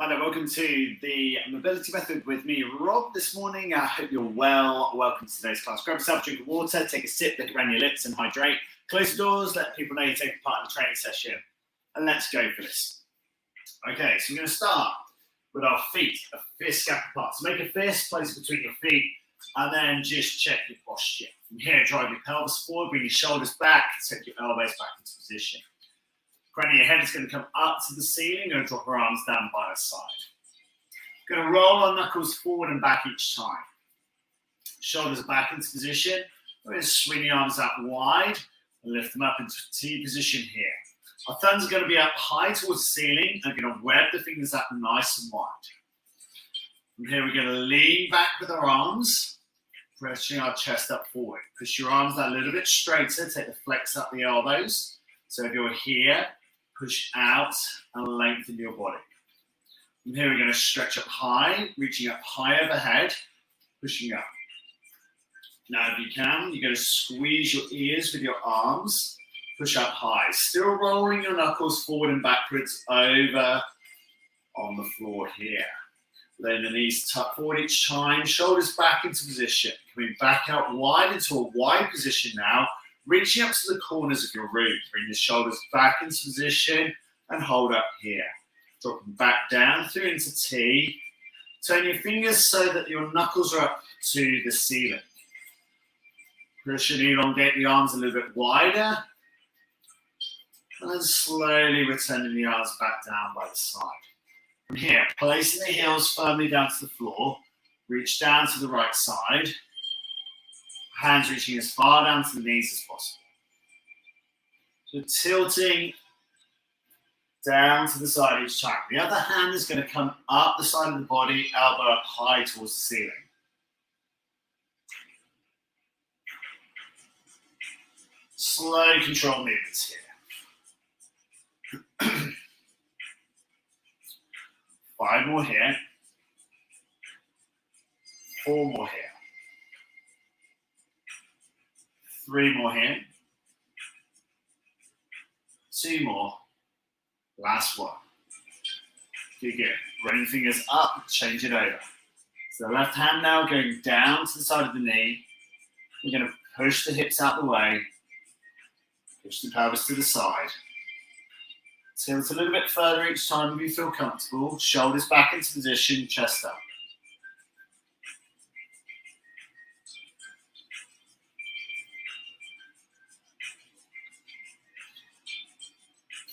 Hi there, welcome to the Mobility Method with me, Rob, this morning. I hope you're well. Welcome to today's class. Grab yourself a drink of water, take a sip, look around your lips and hydrate. Close the doors, let people know you're taking part in the training session. And let's go for this. Okay, so we're going to start with our feet, a fist gap apart. So make a fist, place it between your feet, and then just check your posture. From here, drive your pelvis forward, bring your shoulders back, take your elbows back into position. Crown of your head is going to come up to the ceiling. Going to drop our arms down by our side. Going to roll our knuckles forward and back each time. Shoulders back into position. We're going to swing the arms out wide and lift them up into T position here. Our thumbs are going to be up high towards the ceiling and going to web the fingers up nice and wide. From here, we're going to lean back with our arms, pressing our chest up forward. Push your arms out a little bit straighter. Take the flex up the elbows. So if you're here, push out and lengthen your body. From here, we're going to stretch up high, reaching up high overhead, pushing up. Now, if you can, you're going to squeeze your ears with your arms, push up high. Still rolling your knuckles forward and backwards over on the floor here. Then the knees tuck forward each time, shoulders back into position. Coming back out wide into a wide position now. Reaching up to the corners of your room. Bring the shoulders back into position and hold up here. Dropping back down through into T. Turn your fingers so that your knuckles are up to the ceiling. Push and elongate the arms a little bit wider. And then slowly returning the arms back down by the side. From here, placing the heels firmly down to the floor. Reach down to the right side. Hands reaching as far down to the knees as possible. So tilting down to the side each time. The other hand is going to come up the side of the body, elbow up high towards the ceiling. Slow control movements here. 5 more here. 4 more here. 3 more here. 2 more. Last one. Good. Running fingers up, change it over. So the left hand now going down to the side of the knee. We're going to push the hips out the way. Push the pelvis to the side. Tilt a little bit further each time if you feel comfortable. Shoulders back into position, chest up.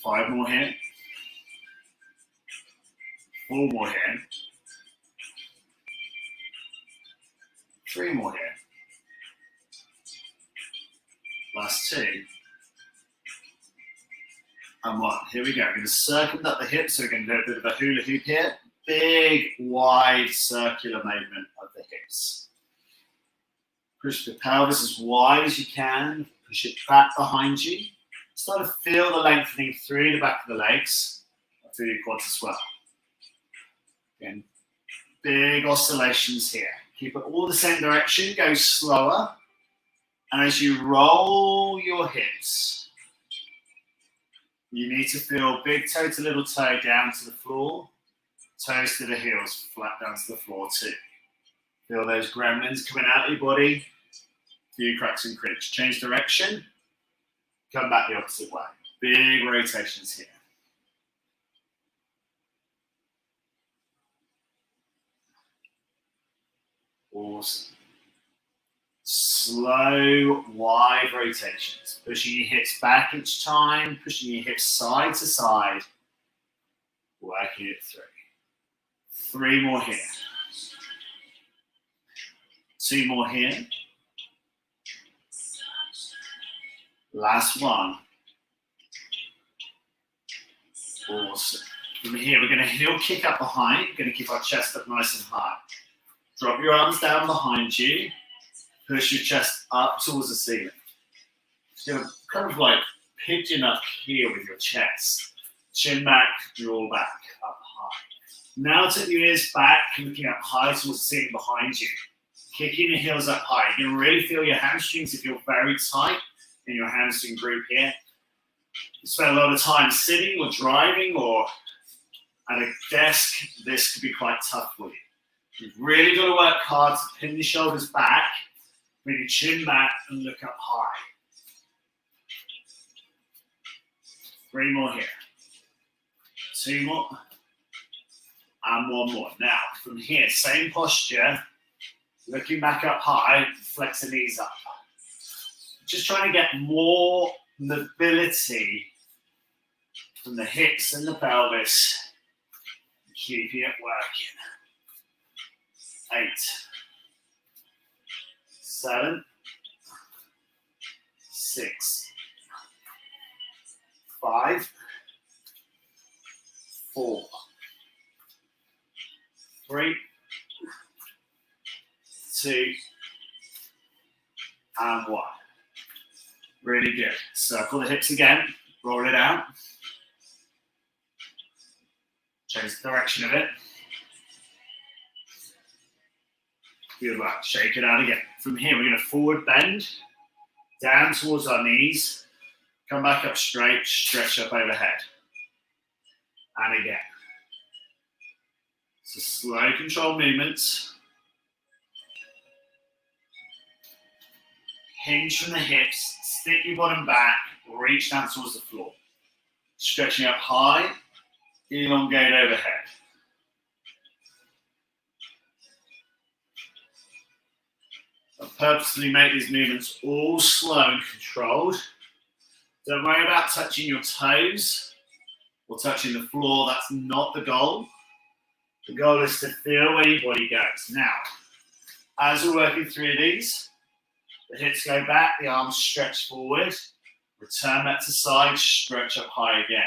5 more here. 4 more here. 3 more here. Last 2. And 1. Here we go. We're going to circumvent the hips. So we're going to do a bit of a hula hoop here. Big, wide, circular movement of the hips. Push the pelvis as wide as you can. Push it back behind you. Start to feel the lengthening through the back of the legs, through your quads as well. Again, big oscillations here. Keep it all the same direction, go slower. And as you roll your hips, you need to feel big toe to little toe down to the floor, toes to the heels, flat down to the floor too. Feel those gremlins coming out of your body, few cracks and cribs. Change direction. Come back the opposite way. Big rotations here. Awesome. Slow, wide rotations. Pushing your hips back each time, pushing your hips side to side. Working it through. 3 more here. 2 more here. Last one. Awesome. From here, we're going to heel kick up behind. We're going to keep our chest up nice and high. Drop your arms down behind you. Push your chest up towards the ceiling. So you're kind of like pigeon up here with your chest. Chin back, draw back, up high. Now take your ears back, looking up high towards the ceiling behind you. Kicking your heels up high. You can really feel your hamstrings if you're very tight in your hamstring group here. You spend a lot of time sitting or driving or At a desk, this could be quite tough for you. You've really got to work hard to pin the shoulders back, bring your chin back, and look up high. 3 more here. 2 more. And 1 more. Now, from here, same posture, looking back up high, flex the knees up. Just trying to get more mobility from the hips and the pelvis. Keeping it working. 8, 7, 6, 5, 4, 3, 2, and 1. Really good. Circle the hips again. Roll it out. Change the direction of it. Good work. Shake it out again. From here, we're going to forward bend, down towards our knees, come back up straight, stretch up overhead. And again. So slow, controlled movements. Hinge from the hips, stick your bottom back, reach down towards the floor. Stretching up high, elongate overhead. I'll purposely make these movements all slow and controlled. Don't worry about touching your toes or touching the floor. That's not the goal. The goal is to feel where your body goes. Now, as we're working through these, the hips go back, the arms stretch forward, return back to side, stretch up high again.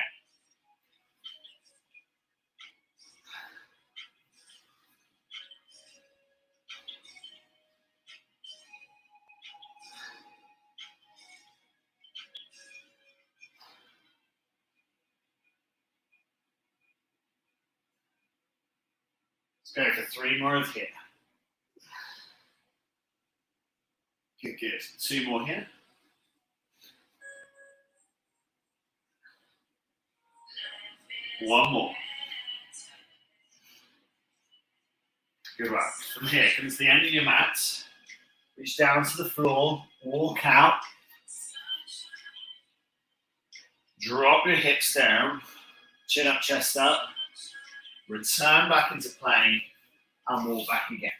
Let's go for 3 more of here. Good, good. 2 more here. One more. Good work. From here, come to the end of your mat. Reach down to the floor. Walk out. Drop your hips down. Chin up, chest up. Return back into plank and walk back again.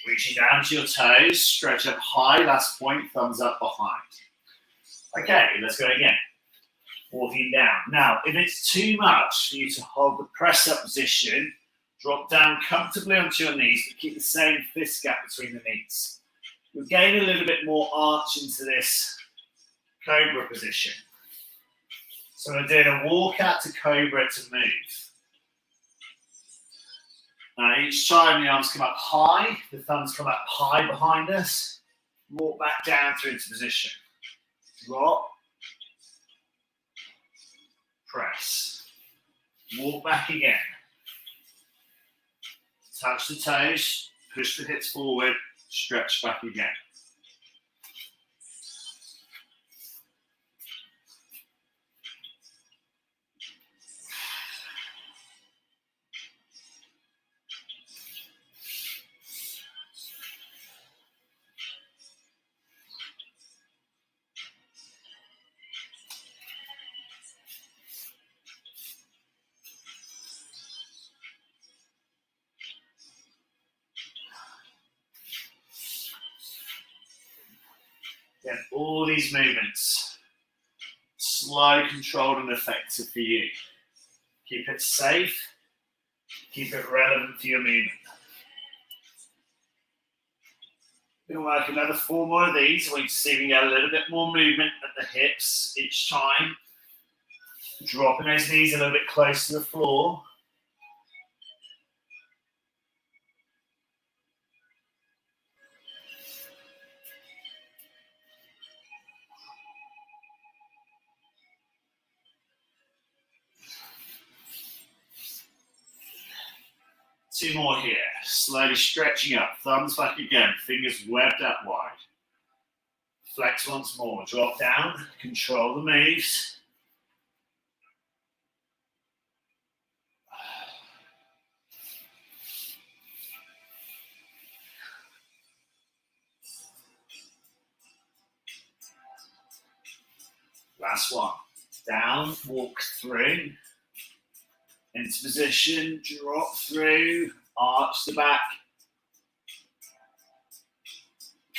Reaching down to your toes. Stretch up high. Last point. Thumbs up behind. Okay, let's go again. Walking down. Now, if it's too much for you to hold the press up position, drop down comfortably onto your knees, but keep the same fist gap between the knees. We'll gain a little bit more arch into this cobra position. So we're doing a walk out to cobra to move. Now each time the arms come up high, the thumbs come up high behind us, walk back down through into position. Drop. Press. Walk back again. Touch the toes, push the hips forward, stretch back again. Get all these movements slow, controlled, and effective for you. Keep it safe. Keep it relevant to your movement. We're going to work another 4 more of these. We can see if we can get a little bit more movement at the hips each time. Dropping those knees a little bit close to the floor. Two more here. Slowly stretching up. Thumbs back again. Fingers webbed up wide. Flex once more. Drop down. Control the moves. Last one. Down, walk through. Into position, drop through, arch the back.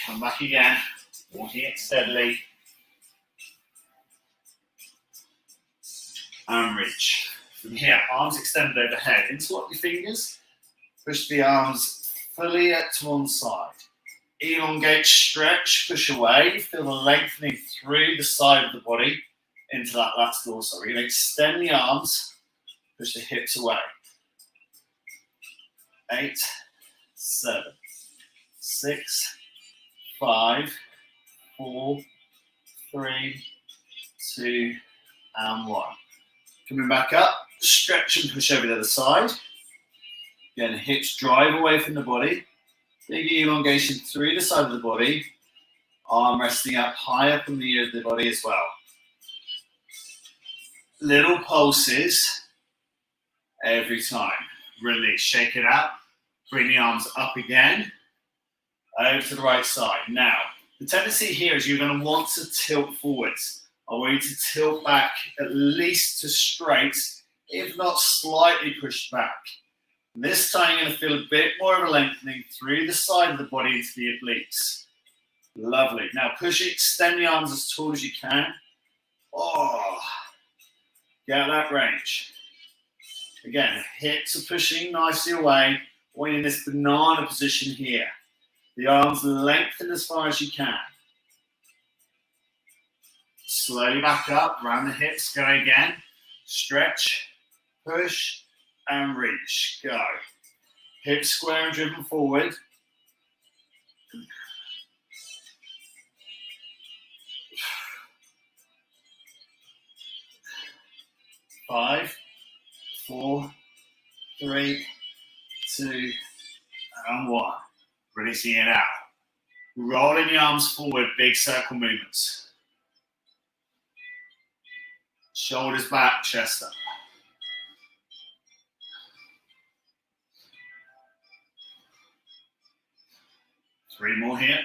Come back again, walking it steadily. And reach. From here, arms extended overhead. Interlock your fingers. Push the arms fully to one side. Elongate, stretch, push away. Feel the lengthening through the side of the body into that last dorsal. We're going to extend the arms, push the hips away. 8, 7, 6, 5, 4, 3, 2, and 1. Coming back up, stretch and push over the other side. Again, hips drive away from the body. Big elongation through the side of the body. Arm resting up high up in the ear of the body as well. Little pulses every time. Release, shake it out. Bring the arms up again. Over to the right side. Now, the tendency here is you're going to want to tilt forwards. I want you to tilt back at least to straight, if not slightly pushed back. This time you're going to feel a bit more of a lengthening through the side of the body into the obliques. Lovely. Now push it, extend the arms as tall as you can. Oh, get that range. Again, hips are pushing nicely away. We're in this banana position here. The arms lengthen as far as you can. Slowly back up, round the hips, go again. Stretch, push, and reach. Go. Hips square and driven forward. Five, 4, 3, 2, and 1. Releasing it out. Rolling the arms forward, big circle movements. Shoulders back, chest up. Three more here.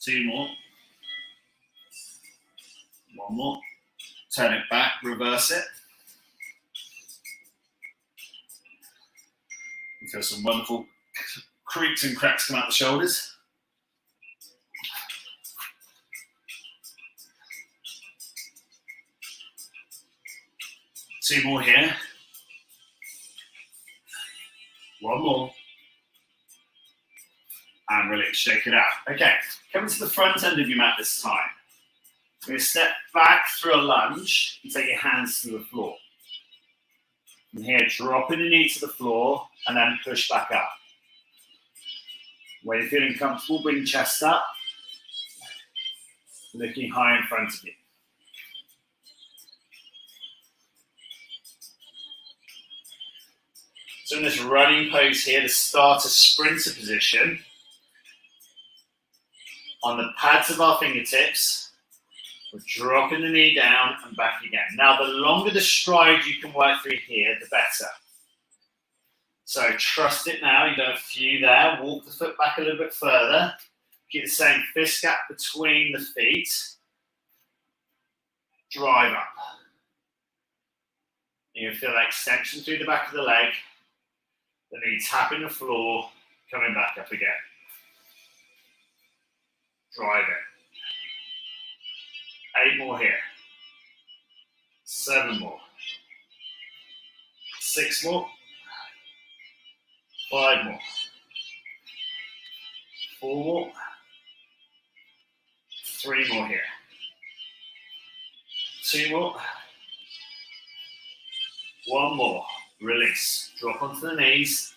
2 more. 1 more. Turn it back, reverse it. You feel some wonderful creaks and cracks come out the shoulders. Two more here. 1 more. And release, shake it out. Okay, coming to the front end of your mat this time. You're going to step back through a lunge and take your hands to the floor. From here, dropping the knee to the floor and then push back up. When you're feeling comfortable, bring chest up, looking high in front of you. So in this running pose here, to start a sprinter position, on the pads of our fingertips, we're dropping the knee down and back again. Now, the longer the stride you can work through here, the better. So trust it now. You've got a few there. Walk the foot back a little bit further. Keep the same fist gap between the feet. Drive up. You can feel that extension through the back of the leg. The knee tapping the floor, coming back up again. Drive it. 8 more here. 7 more. 6 more. 5 more. 4 more. 3 more here. 2 more. 1 more. Release. Drop onto the knees.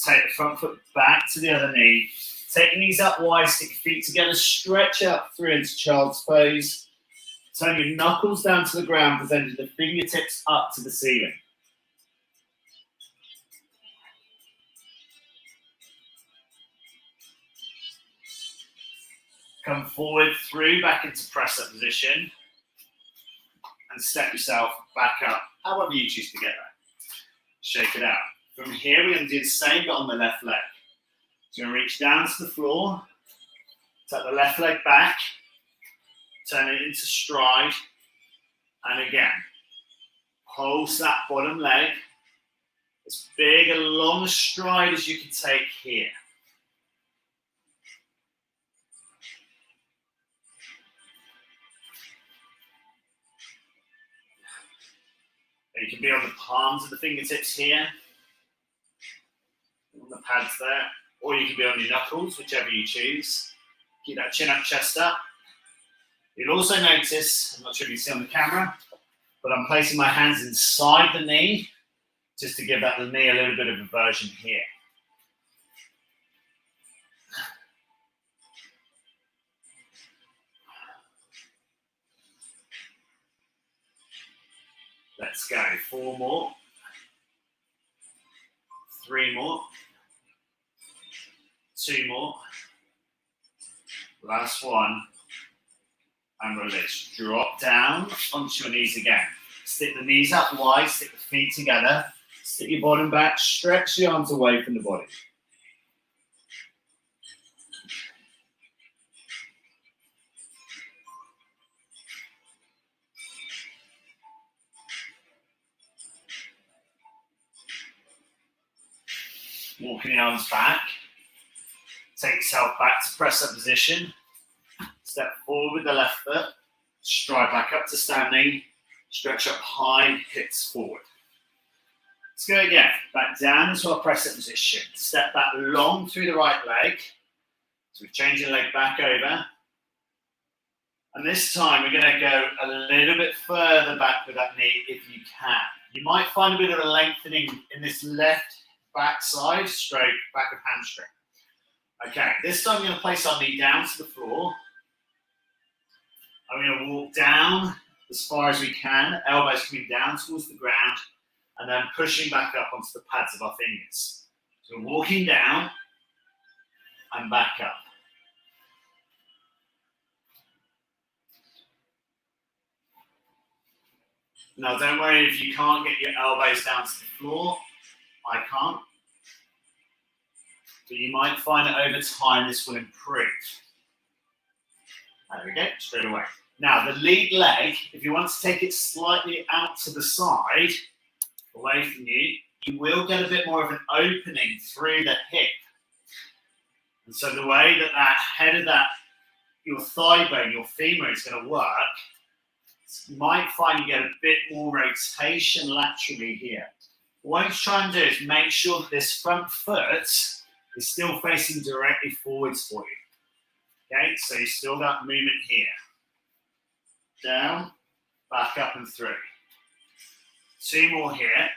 Take the front foot back to the other knee. Take your knees up wide, stick your feet together, stretch up through into child's pose. Turn your knuckles down to the ground, presenting the fingertips up to the ceiling. Come forward through, back into press-up position. And step yourself back up, however you choose to get there. Shake it out. From here, we're going to do the same, but on the left leg. So you're going to reach down to the floor, take the left leg back, turn it into stride. And again, pulse that bottom leg. As big a long stride as you can take here. You can be on the palms of the fingertips here, on the pads there, or you can be on your knuckles, whichever you choose. Keep that chin up, chest up. You'll also notice, I'm not sure if you see on the camera, but I'm placing my hands inside the knee, just to give that knee a little bit of inversion here. Let's go. 4 more. 3 more. 2 more. Last one. And release. Drop down onto your knees again. Stick the knees up wide, stick the feet together. Stick your bottom back, stretch the arms away from the body. Walking the arms back. Take yourself back to press up position. Step forward with the left foot. Stride back up to standing. Stretch up high, hips forward. Let's go again. Back down into our press up position. Step back long through the right leg. So we've changed the leg back over. And this time we're going to go a little bit further back with that knee if you can. You might find a bit of a lengthening in this left back side, straight back of hamstring. Okay, this time we're going to place our knee down to the floor. I'm going to walk down as far as we can, elbows coming down towards the ground, and then pushing back up onto the pads of our fingers. So we're walking down and back up. Now, don't worry if you can't get your elbows down to the floor. I can't. But you might find that over time this will improve. There we go, straight away. Now, the lead leg, if you want to take it slightly out to the side, away from you, you will get a bit more of an opening through the hip. And so the way that that head of that, your thigh bone, your femur is going to work, you might find you get a bit more rotation laterally here. What you try and do is make sure that this front foot is still facing directly forwards for you. Okay, so you still got movement here. Down, back up and through. 2 more here.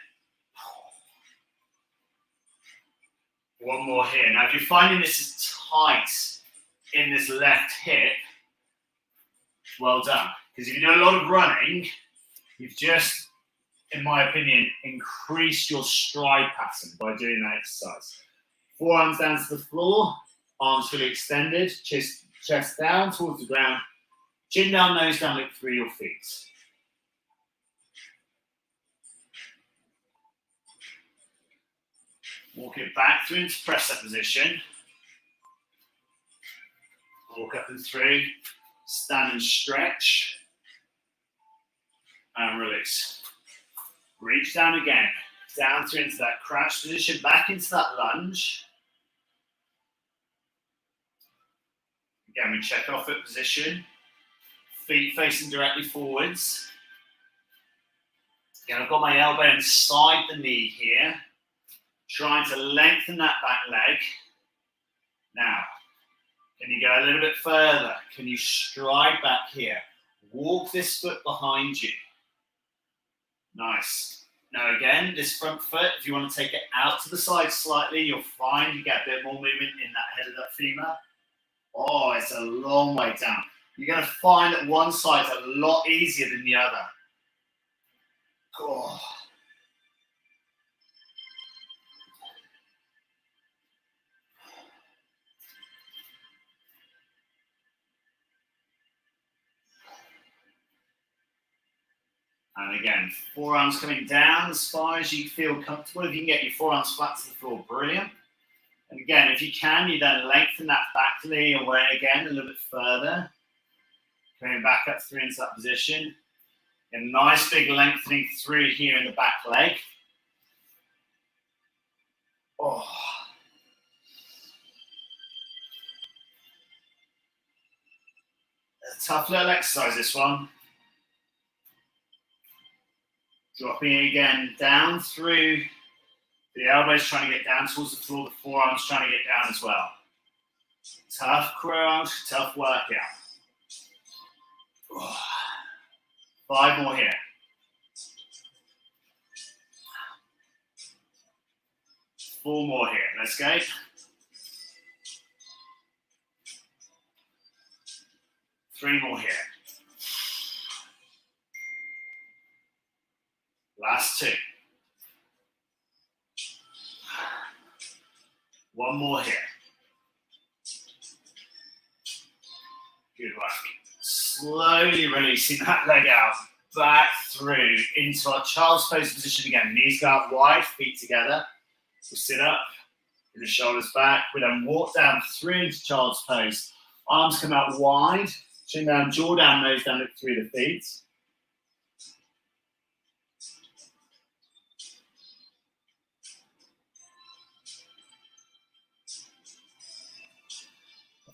1 more here. Now, if you're finding this is tight in this left hip, well done. Because if you do a lot of running, you've just, in my opinion, increased your stride pattern by doing that exercise. Forearms down to the floor, arms fully extended, chest down towards the ground, chin down, nose down, look through your feet. Walk it back through into press-up position. Walk up and through, stand and stretch, and release. Reach down again, down through into that crouch position, back into that lunge. Again, we check our foot position, feet facing directly forwards. Again, I've got my elbow inside the knee here, trying to lengthen that back leg. Now, can you go a little bit further? Can you stride back here? Walk this foot behind you. Nice. Now again, this front foot, if you want to take it out to the side slightly, you'll find you get a bit more movement in that head of that femur. Oh, it's a long way down. You're going to find that one side's a lot easier than the other. Oh. And again, forearms coming down as far as you feel comfortable. If you can get your forearms flat to the floor, brilliant. And again, if you can, you then lengthen that back knee away again a little bit further. Coming back up through into that position. A nice big lengthening through here in the back leg. Oh. A tough little exercise, this one. Dropping again down through the elbows, trying to get down towards the floor, the forearms trying to get down as well. Tough crunch, tough workout. Oh. 5 more here. 4 more here. Let's go. Three more here. Last 2. 1 more here. Good work. Slowly releasing that leg out, back through into our child's pose position again. Knees go out wide, feet together. We'll sit up, with the shoulders back. We then walk down through into child's pose. Arms come out wide, chin down, jaw down, nose down, look through the feet.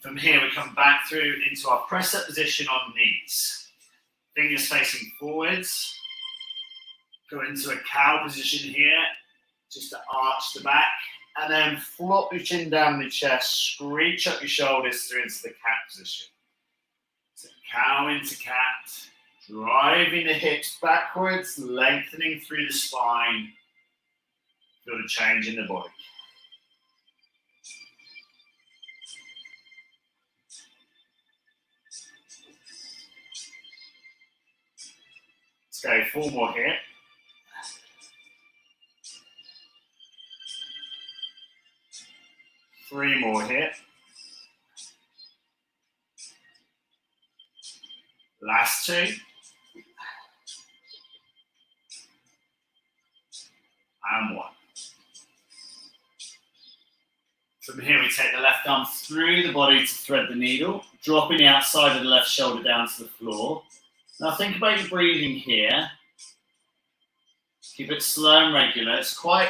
From here, we come back through into our press-up position on knees. Fingers facing forwards. Go into a cow position here, just to arch the back. And then flop your chin down the chest, screech up your shoulders through into the cat position. So cow into cat, driving the hips backwards, lengthening through the spine. Feel the change in the body. Let's go 4 more here. 3 more here. Last 2. And 1. From here, we take the left arm through the body to thread the needle, dropping the outside of the left shoulder down to the floor. Now think about your breathing here. Keep it slow and regular. It's quite,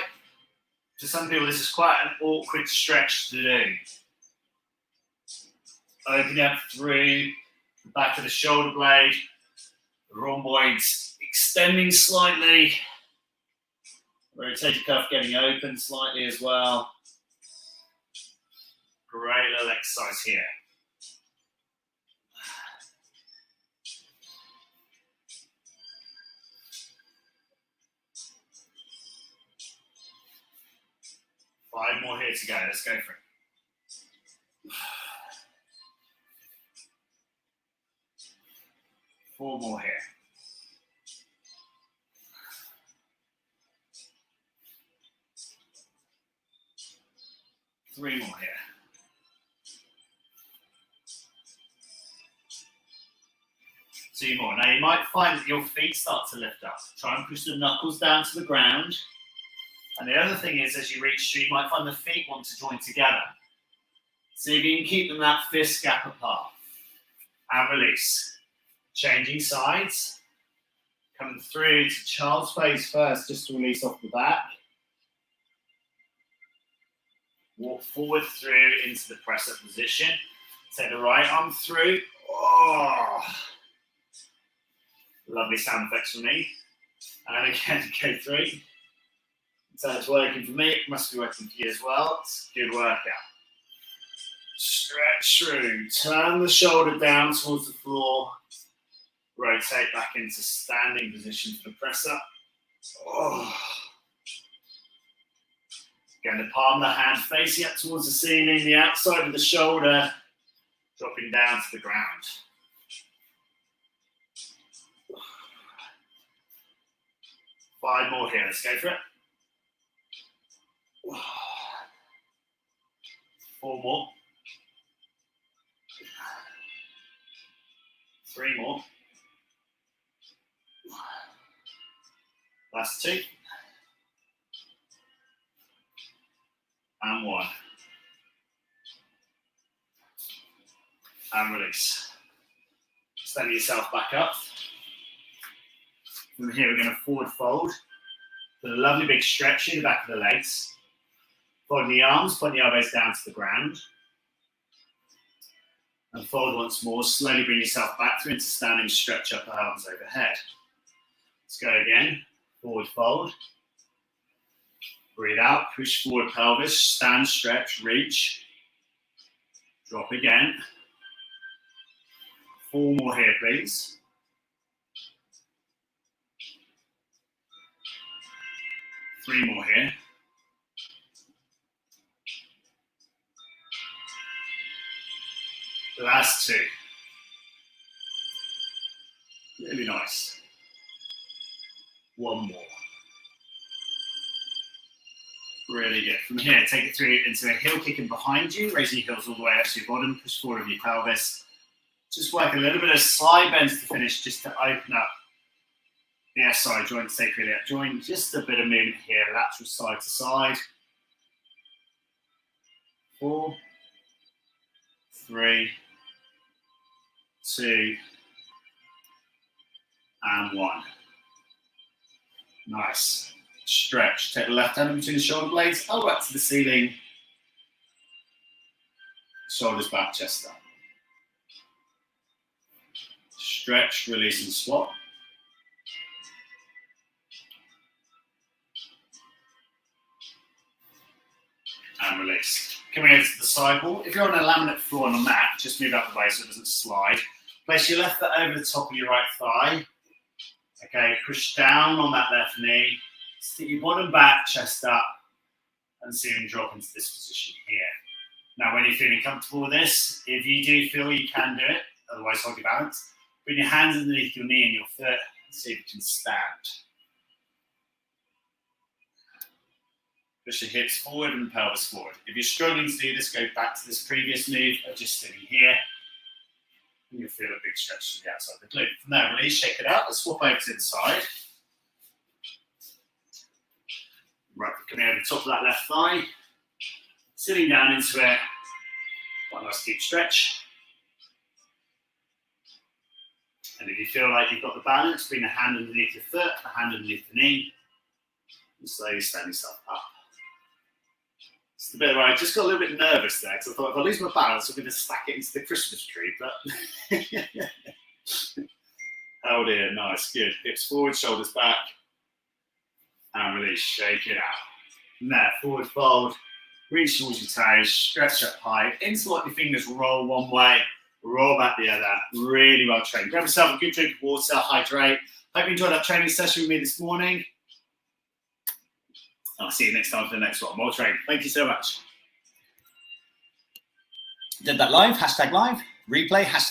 to some people, this is quite an awkward stretch to do. Opening up through the back of the shoulder blade, the rhomboids extending slightly. Rotator cuff getting open slightly as well. Great little exercise here. Five more here to go. Let's go for it. 4 more here. 3 more here. 2 more. Now you might find that your feet start to lift up. Try and push the knuckles down to the ground. And the other thing is, as you reach through, you might find the feet want to join together. See if you can keep them that fist gap apart. And release. Changing sides. Coming through to child's pose first, just to release off the back. Walk forward through into the press-up position. Take the right arm through. Oh, lovely sound effects for me. And again, go through. So it's working for me, it must be working for you as well. It's a good workout. Stretch through, turn the shoulder down towards the floor. Rotate back into standing position for the press up. Oh. Again, the palm of the hand facing up towards the ceiling, the outside of the shoulder dropping down to the ground. Five more here, let's go for it. 4 more. 3 more. Last 2. And 1. And release. Standing yourself back up. From here, we're going to forward fold. With a lovely big stretch in the back of the legs. Folding the arms, point the elbows down to the ground. And fold once more. Slowly bring yourself back through into standing, stretch up the arms overhead. Let's go again. Forward fold. Breathe out, push forward pelvis, stand, stretch, reach. Drop again. 4 more here, please. Three more here. The last 2. Really nice. 1 more. Really good. From here, take it through into a heel kick in behind you, raising your heels all the way up to your bottom, push forward of your pelvis. Just work a little bit of side bends to finish, just to open up the SI joint, sacroiliac joint. Just a bit of movement here, lateral side to side. 4, 3, 2, and 1. Nice. Stretch. Take the left hand in between the shoulder blades, elbow back to the ceiling. Shoulders back, chest up. Stretch, release and swap. And release. Coming over to the side wall. If you're on a laminate floor on a mat, just move out the way so it doesn't slide. Place your left foot over the top of your right thigh. Okay, push down on that left knee. Stick your bottom back, chest up, and see them drop into this position here. Now, when you're feeling comfortable with this, if you do feel you can do it, otherwise hold your balance, bring your hands underneath your knee and your foot, and see if you can stand. Push your hips forward and pelvis forward. If you're struggling to do this, go back to this previous move of just sitting here. And you'll feel a big stretch to the outside of the glute. From there, release, shake it out. Let's swap over to the side. Right, coming over the top of that left thigh. Sitting down into it. One nice deep stretch. And if you feel like you've got the balance, bring the hand underneath your foot, the hand underneath the knee, and slowly stand yourself up. It's the bit where I just got a little bit nervous there, because I thought if I lose my balance, I'm going to stack it into the Christmas tree, but oh dear, nice, good. Hips forward, shoulders back, and release, shake it out. And there, forward fold, reach towards your toes, stretch up high, interlock your fingers, roll one way, roll back the other. Really well trained. Grab yourself a good drink of water, hydrate. Hope you enjoyed that training session with me this morning. I'll see you next time for the next one. More training. Thank you so much. Did that live, hashtag live, replay, hashtag